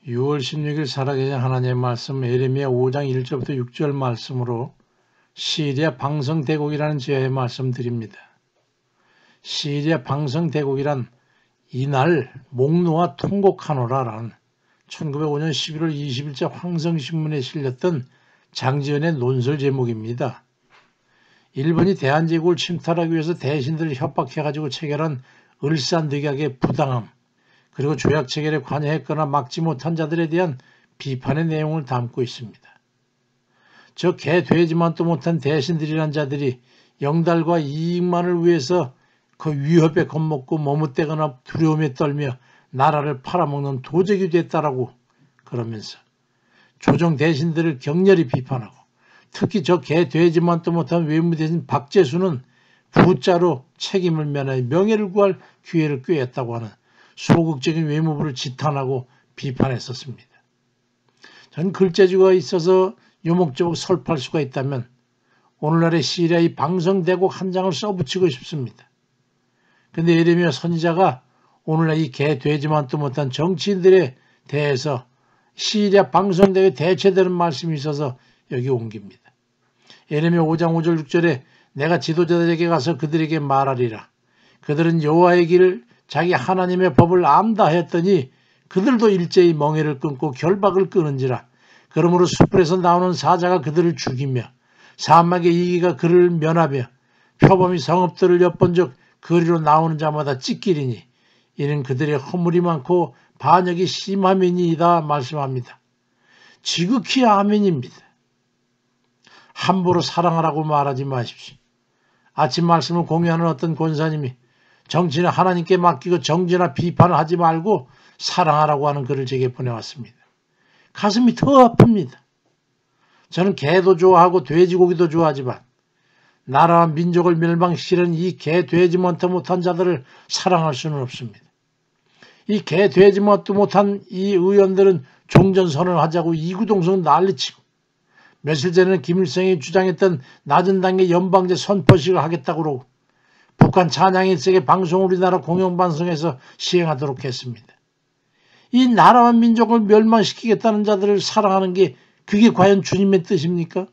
6월 16일 살아계신 하나님의 말씀 예레미야 5장 1절부터 6절 말씀으로 시리아 방성대국이라는 지하의 말씀드립니다. 시리아 방성대국이란 이날 목놓아 통곡하노라라는 1905년 11월 20일자 황성신문에 실렸던 장지연의 논설 제목입니다. 일본이 대한제국을 침탈하기 위해서 대신들을 협박해가지고 체결한 을사늑약의 부당함, 그리고 조약 체결에 관여했거나 막지 못한 자들에 대한 비판의 내용을 담고 있습니다. 저 개 돼지만도 못한 대신들이란 자들이 영달과 이익만을 위해서 그 위협에 겁먹고 머뭇대거나 두려움에 떨며 나라를 팔아먹는 도적이 됐다라고 그러면서 조정 대신들을 격렬히 비판하고, 특히 저 개 돼지만도 못한 외무대신 박재수는 부자로 책임을 면하여 명예를 구할 기회를 꾀했다고 하는 소극적인 외무부를 지탄하고 비판했었습니다. 전 글재주가 있어서 요목조목 설파할 수가 있다면 오늘날의 시리아의 방성대국 한 장을 써붙이고 싶습니다. 근데 예레미야 선지자가 오늘날 이 개 돼지만도 못한 정치인들에 대해서 시리아 방성대국에 대체되는 말씀이 있어서 여기 옮깁니다. 예레미야 5장 5절 6절에 내가 지도자들에게 가서 그들에게 말하리라. 그들은 여호와의 길을 자기 하나님의 법을 안다 했더니 그들도 일제히 멍에를 끊고 결박을 끊은지라. 그러므로 숯불에서 나오는 사자가 그들을 죽이며 사막의 이기가 그를 면하며 표범이 성읍들을 엿본즉 거리로 나오는 자마다 찢기리니 이는 그들의 허물이 많고 반역이 심함이니이다 말씀합니다. 지극히 아멘입니다. 함부로 사랑하라고 말하지 마십시오. 아침 말씀을 공유하는 어떤 권사님이 정치는 하나님께 맡기고 정죄나 비판을 하지 말고 사랑하라고 하는 글을 제게 보내왔습니다. 가슴이 더 아픕니다. 저는 개도 좋아하고 돼지고기도 좋아하지만 나라와 민족을 멸망시키는 이 개 돼지만도 못한 자들을 사랑할 수는 없습니다. 이 개 돼지만도 못한 이 의원들은 종전선언을 하자고 이구동성 난리치고, 며칠 전에는 김일성이 주장했던 낮은 단계 연방제 선포식을 하겠다고 그러고 북한 찬양일색의 방송을 우리나라 공영방송에서 시행하도록 했습니다. 이 나라와 민족을 멸망시키겠다는 자들을 사랑하는 게 그게 과연 주님의 뜻입니까?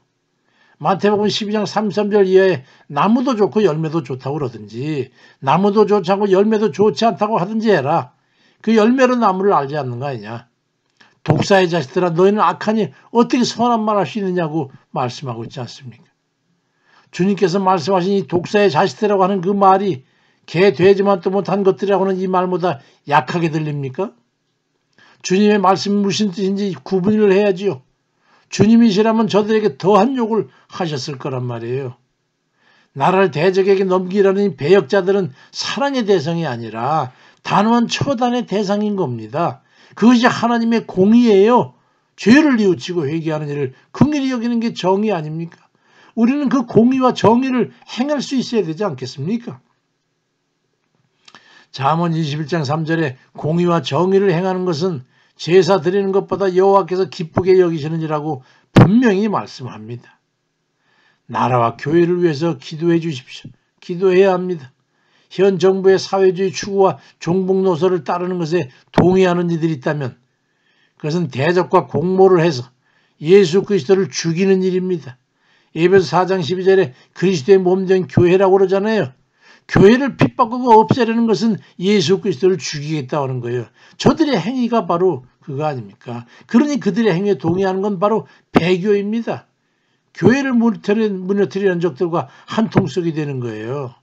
마태복음 12장 33절 이하에 나무도 좋고 열매도 좋다고 그러든지 나무도 좋지 않고 열매도 좋지 않다고 하든지 해라. 그 열매로 나무를 알지 않는 거 아니냐. 독사의 자식들아 너희는 악하니 어떻게 선한 말 할 수 있느냐고 말씀하고 있지 않습니까? 주님께서 말씀하신 이 독사의 자식들이라고 하는 그 말이 개 돼지만도 못한 것들이라고 하는 이 말보다 약하게 들립니까? 주님의 말씀이 무슨 뜻인지 구분을 해야지요. 주님이시라면 저들에게 더한 욕을 하셨을 거란 말이에요. 나라를 대적에게 넘기라는 이 배역자들은 사랑의 대상이 아니라 단호한 처단의 대상인 겁니다. 그것이 하나님의 공의예요. 죄를 뉘우치고 회개하는 일을 긍휼히 여기는 게 정의 아닙니까? 우리는 그 공의와 정의를 행할 수 있어야 되지 않겠습니까? 잠언 21장 3절에 공의와 정의를 행하는 것은 제사 드리는 것보다 여호와께서 기쁘게 여기시느니라고 분명히 말씀합니다. 나라와 교회를 위해서 기도해 주십시오. 기도해야 합니다. 현 정부의 사회주의 추구와 종북 노선을 따르는 것에 동의하는 이들이 있다면 그것은 대적과 공모를 해서 예수 그리스도를 죽이는 일입니다. 에베소 4장 12절에 그리스도의 몸된 교회라고 그러잖아요. 교회를 핍박하고 없애려는 것은 예수 그리스도를 죽이겠다고 하는 거예요. 저들의 행위가 바로 그거 아닙니까? 그러니 그들의 행위에 동의하는 건 바로 배교입니다. 교회를 무너뜨리는 적들과 한통속이 되는 거예요.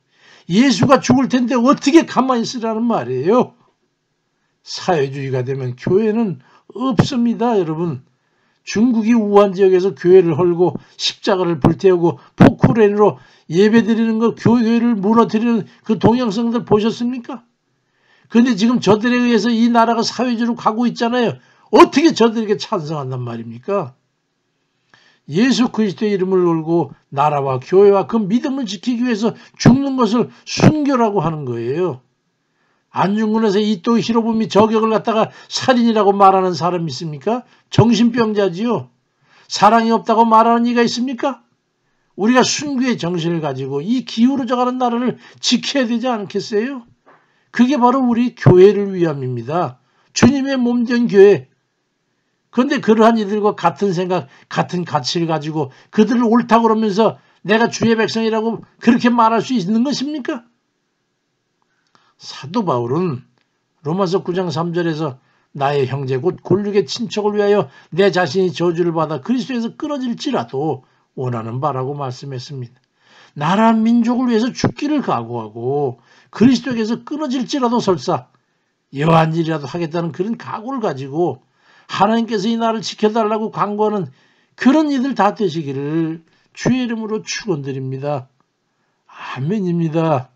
예수가 죽을 텐데 어떻게 가만히 있으라는 말이에요. 사회주의가 되면 교회는 없습니다, 여러분. 중국이 우한 지역에서 교회를 헐고 십자가를 불태우고 포크레인으로 예배드리는 거, 교회를 무너뜨리는 그 동영상들 보셨습니까? 그런데 지금 저들에 의해서 이 나라가 사회주의로 가고 있잖아요. 어떻게 저들에게 찬성한단 말입니까? 예수 그리스도의 이름을 걸고 나라와 교회와 그 믿음을 지키기 위해서 죽는 것을 순교라고 하는 거예요. 안중근에서 이토 히로부미 저격을 갖다가 살인이라고 말하는 사람이 있습니까? 정신병자지요. 사랑이 없다고 말하는 이가 있습니까? 우리가 순교의 정신을 가지고 이 기울어져가는 나라를 지켜야 되지 않겠어요? 그게 바로 우리 교회를 위함입니다. 주님의 몸된 교회, 그런데 그러한 이들과 같은 생각, 같은 가치를 가지고 그들을 옳다고 그러면서 내가 주의 백성이라고 그렇게 말할 수 있는 것입니까? 사도 바울은 로마서 9장 3절에서 나의 형제 곧 골육의 친척을 위하여 내 자신이 저주를 받아 그리스도에서 끊어질지라도 원하는 바라고 말씀했습니다. 나라 민족을 위해서 죽기를 각오하고 그리스도에게서 끊어질지라도 설사 여한 일이라도 하겠다는 그런 각오를 가지고 하나님께서 이 나라를 지켜달라고 간구하는 그런 이들 다 되시기를 주의 이름으로 축원드립니다. 아멘입니다.